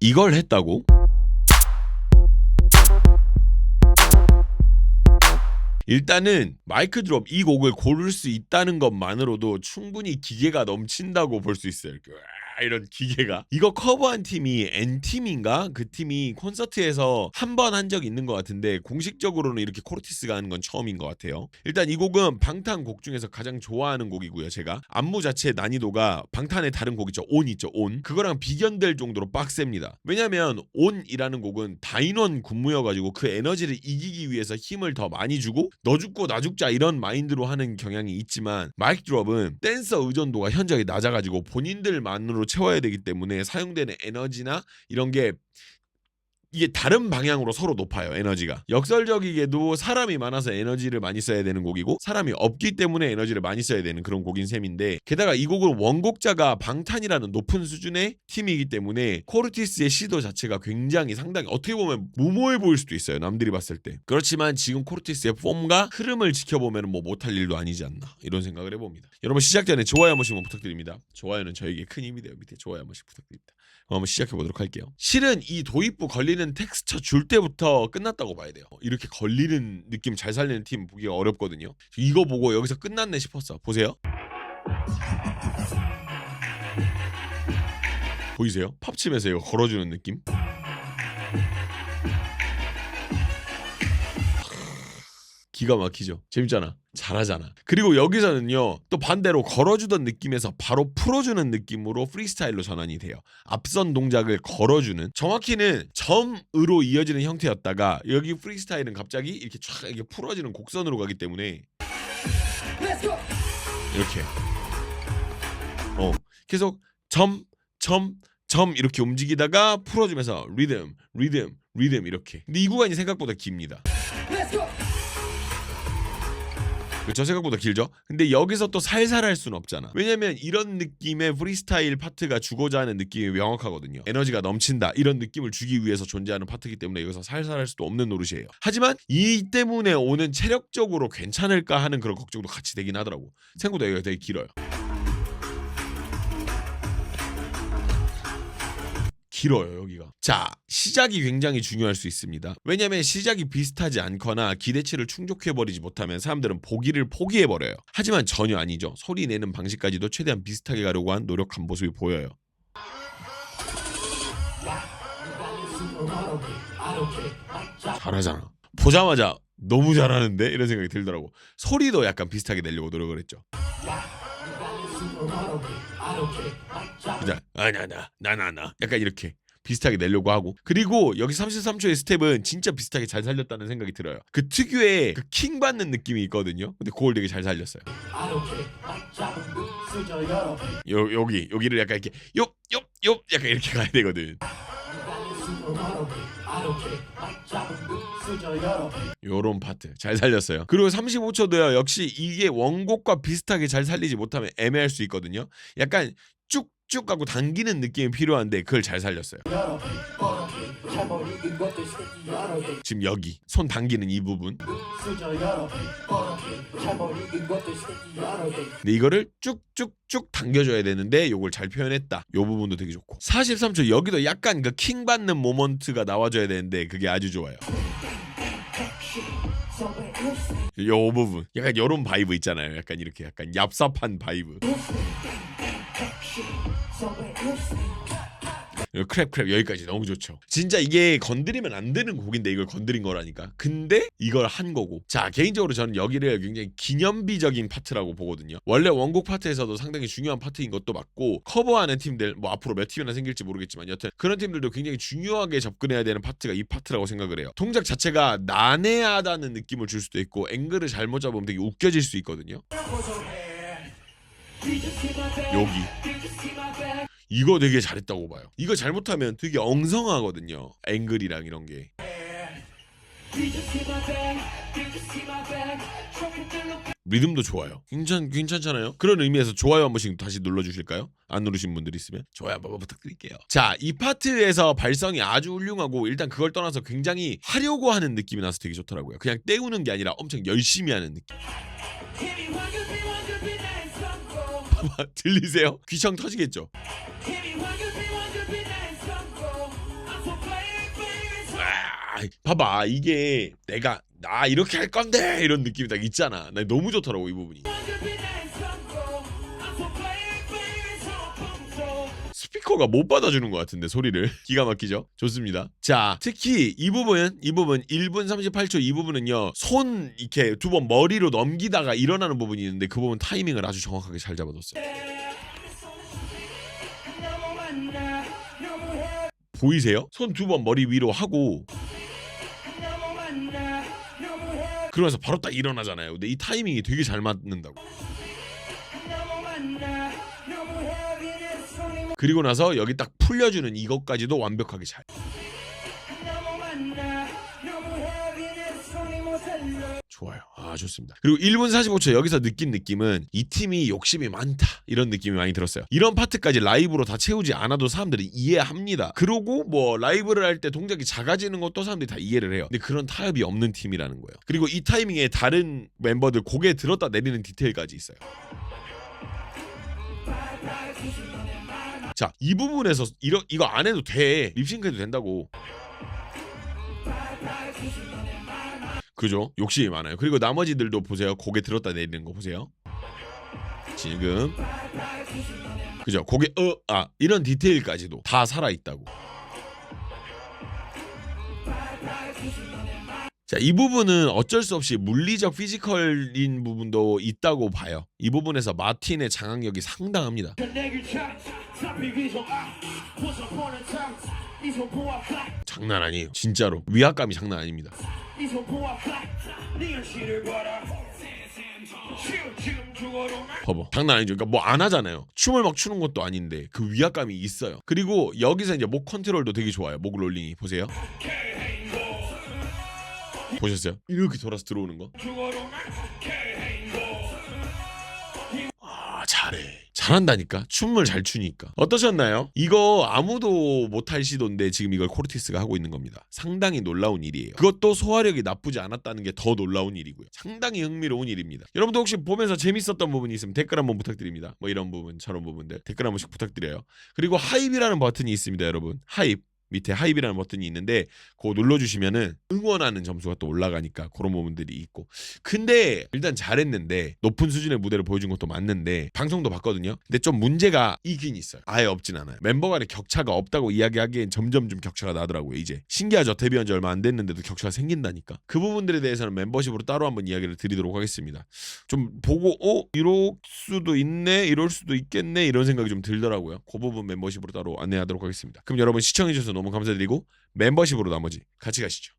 이걸 했다고? 일단은 마이크 드롭 이 곡을 고를 수 있다는 것만으로도 충분히 기계가 넘친다고 볼 수 있어요. 이런 기계가. 이거 커버한 팀이 N팀인가? 그 팀이 콘서트에서 한 번 한 적 있는 것 같은데 공식적으로는 이렇게 코르티스가 하는 건 처음인 것 같아요. 일단 이 곡은 방탄 곡 중에서 가장 좋아하는 곡이고요. 제가 안무 자체의 난이도가 방탄의 다른 곡 있죠. 온 있죠. 온. 그거랑 비견될 정도로 빡셉니다. 왜냐면 온이라는 곡은 다인원 군무여가지고 그 에너지를 이기기 위해서 힘을 더 많이 주고 너 죽고 나 죽자 이런 마인드로 하는 경향이 있지만 마이크 드롭은 댄서 의존도가 현저히 낮아가지고 본인들만으로 채워야 되기 때문에 사용되는 에너지나 이런 게 이게 다른 방향으로 서로 높아요. 에너지가. 역설적이게도 사람이 많아서 에너지를 많이 써야 되는 곡이고 사람이 없기 때문에 에너지를 많이 써야 되는 그런 곡인 셈인데 게다가 이 곡은 원곡자가 방탄이라는 높은 수준의 팀이기 때문에 코르티스의 시도 자체가 굉장히 상당히 어떻게 보면 무모해 보일 수도 있어요. 남들이 봤을 때. 그렇지만 지금 코르티스의 폼과 흐름을 지켜보면 뭐 못할 일도 아니지 않나 이런 생각을 해봅니다. 여러분 시작 전에 좋아요 한 번씩만 부탁드립니다. 좋아요는 저에게 큰 힘이 돼요. 밑에 좋아요 한 번씩 부탁드립니다. 한번 시작해보도록 할게요. 실은 이 도입부 걸리는 텍스처 줄 때부터 끝났다고 봐야 돼요. 이렇게 걸리는 느낌 잘 살리는 팀 보기가 어렵거든요. 이거 보고 여기서 끝났네 싶었어. 보세요. 보이세요? 팝침에서 이거 걸어주는 느낌? 기가 막히죠. 재밌잖아. 잘하잖아. 그리고 여기서는요 또 반대로 걸어주던 느낌에서 바로 풀어주는 느낌으로 프리스타일로 전환이 돼요. 앞선 동작을 걸어주는, 정확히는 점으로 이어지는 형태였다가 여기 프리스타일은 갑자기 이렇게 쫙 이렇게 풀어지는 곡선으로 가기 때문에 이렇게 계속 점 이렇게 움직이다가 풀어주면서 리듬 이렇게. 근데 이 구간이 생각보다 깁니다. 그렇죠? 생각보다 길죠? 근데 여기서 또 살살 할 수는 없잖아. 왜냐면 이런 느낌의 프리스타일 파트가 주고자 하는 느낌이 명확하거든요. 에너지가 넘친다 이런 느낌을 주기 위해서 존재하는 파트이기 때문에 여기서 살살 할 수도 없는 노릇이에요. 하지만 이 때문에 오는 체력적으로 괜찮을까 하는 그런 걱정도 같이 되긴 하더라고. 생각보다 여기가 되게 길어요. 길어요 여기가. 자, 시작이 굉장히 중요할 수 있습니다. 왜냐면 시작이 비슷하지 않거나 기대치를 충족해버리지 못하면 사람들은 보기를 포기해버려요. 하지만 전혀 아니죠. 소리 내는 방식까지도 최대한 비슷하게 가려고 한 노력한 모습이 보여요. 잘하잖아. 보자마자 너무 잘하는데? 이런 생각이 들더라고. 소리도 약간 비슷하게 내려고 노력을 했죠. 나나나 약간 이렇게 비슷하게 내려고 하고, 그리고 여기 33초의 스텝은 진짜 비슷하게 잘 살렸다는 생각이 들어요. 그 특유의 그 킹 받는 느낌이 있거든요. 근데 그걸 되게 잘 살렸어요. 여기를 약간 이렇게 요 약간 이렇게 가야 되거든. 요런 파트 잘 살렸어요. 그리고 35초도요. 역시 이게 원곡과 비슷하게 잘 살리지 못하면 애매할 수 있거든요. 약간 쭉쭉 가고 당기는 느낌이 필요한데 그걸 잘 살렸어요. 지금 여기 손 당기는 이 부분. 근데 이거를 쭉쭉쭉 당겨줘야 되는데 요걸 잘 표현했다. 요 부분도 되게 좋고. 43초 여기도 약간 그 킹 받는 모먼트가 나와줘야 되는데 그게 아주 좋아요. 요 부분 약간 요런 바이브 있잖아요. 약간 이렇게 약간 얍삽한 바이브. 크랩 여기까지 너무 좋죠. 진짜 이게 건드리면 안 되는 곡인데 이걸 건드린 거라니까. 근데 이걸 한 거고. 자, 개인적으로 저는 여기를 굉장히 기념비적인 파트라고 보거든요. 원래 원곡 파트에서도 상당히 중요한 파트인 것도 맞고, 커버하는 팀들 뭐 앞으로 몇 팀이나 생길지 모르겠지만 여튼 그런 팀들도 굉장히 중요하게 접근해야 되는 파트가 이 파트라고 생각을 해요. 동작 자체가 난해하다는 느낌을 줄 수도 있고 앵글을 잘못 잡으면 되게 웃겨질 수 있거든요. 여기 이거 되게 잘했다고 봐요. 이거 잘못하면 되게 엉성하거든요. 앵글이랑 이런 게. 리듬도 좋아요. 괜찮잖아요. 그런 의미에서 좋아요 한 번씩 다시 눌러주실까요? 안 누르신 분들 있으면 좋아요 한 번 부탁드릴게요. 자, 이 파트에서 발성이 아주 훌륭하고, 일단 그걸 떠나서 굉장히 하려고 하는 느낌이 나서 되게 좋더라고요. 그냥 때우는 게 아니라 엄청 열심히 하는 느낌. 들리세요? 귀청 터지겠죠? 봐봐 이게 내가 나 이렇게 할 건데 이런 느낌이 딱 있잖아. 나 너무 좋더라고 이 부분이. 스피커가 못 받아주는 것 같은데 소리를. 기가 막히죠? 좋습니다. 자, 특히 이 부분 1분 38초 이 부분은요, 손 이렇게 두 번 머리로 넘기다가 일어나는 부분이 있는데 그 부분 타이밍을 아주 정확하게 잘 잡아뒀어요. 보이세요? 손 두 번 머리 위로 하고 그러면서 바로 딱 일어나잖아요. 근데 이 타이밍이 되게 잘 맞는다고. 그리고 나서 여기 딱 풀려주는 이것까지도 완벽하게 잘. 좋아요. 좋습니다. 그리고 1분 45초 여기서 느낀 느낌은 이 팀이 욕심이 많다 이런 느낌이 많이 들었어요. 이런 파트까지 라이브로 다 채우지 않아도 사람들이 이해합니다. 그리고 뭐 라이브를 할 때 동작이 작아지는 것도 사람들이 다 이해를 해요. 근데 그런 타협이 없는 팀이라는 거예요. 그리고 이 타이밍에 다른 멤버들 고개 들었다 내리는 디테일까지 있어요. 자, 이 부분에서 이거 안 해도 돼. 립싱크해도 된다고. 그죠? 욕심이 많아요. 그리고 나머지들도 보세요. 고개 들었다 내리는 거 보세요. 지금 그죠? 고개 이런 디테일까지도 다 살아있다고. 자, 이 부분은 어쩔 수 없이 물리적 피지컬인 부분도 있다고 봐요. 이 부분에서 마틴의 장악력이 상당합니다. 장난 아니에요. 진짜로 위압감이 장난 아닙니다. 봐봐, 장난 아니죠. 그러니까 뭐 안 하잖아요. 춤을 막 추는 것도 아닌데 그 위압감이 있어요. 그리고 여기서 이제 목 컨트롤도 되게 좋아요. 목 롤링이 보세요. 보셨어요? 이렇게 돌아서 들어오는 거. 잘해. 잘한다니까. 춤을 잘 추니까. 어떠셨나요? 이거 아무도 못할 시도인데 지금 이걸 코르티스가 하고 있는 겁니다. 상당히 놀라운 일이에요. 그것도 소화력이 나쁘지 않았다는 게 더 놀라운 일이고요. 상당히 흥미로운 일입니다. 여러분도 혹시 보면서 재밌었던 부분이 있으면 댓글 한번 부탁드립니다. 뭐 이런 부분 저런 부분들 댓글 한 번씩 부탁드려요. 그리고 하입이라는 버튼이 있습니다. 여러분 하입 밑에 하입이라는 버튼이 있는데 그거 눌러주시면은 응원하는 점수가 또 올라가니까 그런 부분들이 있고. 근데 일단 잘했는데 높은 수준의 무대를 보여준 것도 맞는데 방송도 봤거든요. 근데 좀 문제가 있긴 있어요. 아예 없진 않아요. 멤버 간의 격차가 없다고 이야기하기엔 점점 좀 격차가 나더라고요. 이제 신기하죠. 데뷔한 지 얼마 안 됐는데도 격차가 생긴다니까. 그 부분들에 대해서는 멤버십으로 따로 한번 이야기를 드리도록 하겠습니다. 좀 보고 이럴 수도 있네 이럴 수도 있겠네 이런 생각이 좀 들더라고요. 그 부분 멤버십으로 따로 안내하도록 하겠습니다. 그럼 여러분 시청해주셔서 너무 감사드리고 멤버십으로 나머지 같이 가시죠.